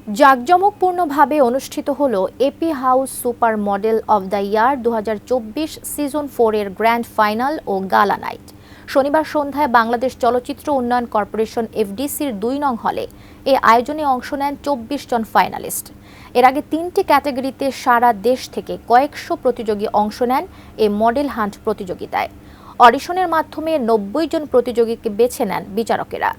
জাঁকজমকপূর্ণভাবে অনুষ্ঠিত হল AP house super model of the year ২০২৪ season 4 এর গ্র্যান্ড ফাইনাল ও গালা নাইট। শনিবার সন্ধ্যায় বাংলাদেশ চলচ্চিত্র উন্নয়ন কর্পোরেশন এফডিসির ২ নং হলে এ আয়োজনে অংশ নেন ২৪ জন ফাইনালিস্ট। এর আগে ৩টি ক্যাটাগরিতে সারা দেশ থেকে কয়েকশো প্রতিযোগী অংশ নেন এই মডেল হান্ট প্রতিযোগিতায়। অডিশনের মাধ্যমে ৯০ জন প্রতিযোগীকে বেছে নেন বিচারকেরা।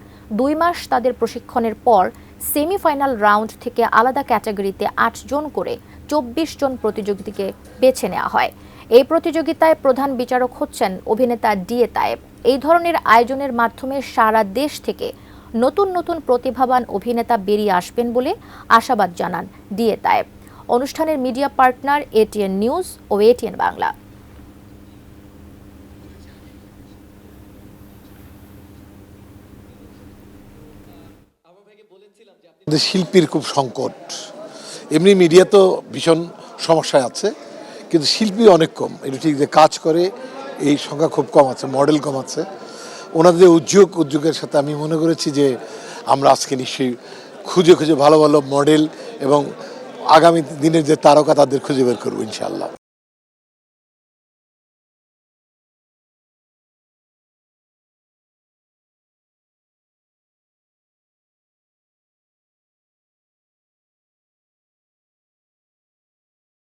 ২ মাস তাদের প্রশিক্ষণের পর সেমিফাইনাল রাউন্ড থেকে আলাদা ক্যাটাগরিতে ৮ জন করে ২৪ জন প্রতিযোগীকে বেছে নেওয়া হয়। এই প্রতিযোগিতায় প্রধান বিচারক হচ্ছেন অভিনেতা ডিএ তায়েব। এই ধরনের আয়োজনের মাধ্যমে সারা দেশ থেকে নতুন নতুন প্রতিভাবান অভিনেতা বেরিয়ে আসবেন বলে আশাবাদ জানান ডিএ তায়েব। অনুষ্ঠানের মিডিয়া পার্টনার এটিএন নিউজ ও এটিএন বাংলা। শিল্পীর খুব সংকট, এমনি মিডিয়া তো ভীষণ সমস্যায় আছে, কিন্তু শিল্পী অনেক কম। এটা ঠিক যে কাজ করে এই সংখ্যা খুব কম আছে, মডেল কম আছে। ওনাদের উদ্যোগের সাথে আমি মনে করেছি যে আমরা আজকে নিশ্চয়ই খুঁজে খুঁজে ভালো ভালো মডেল এবং আগামী দিনের যে তারকা তাদের খুঁজে বের করবো ইনশাআল্লাহ।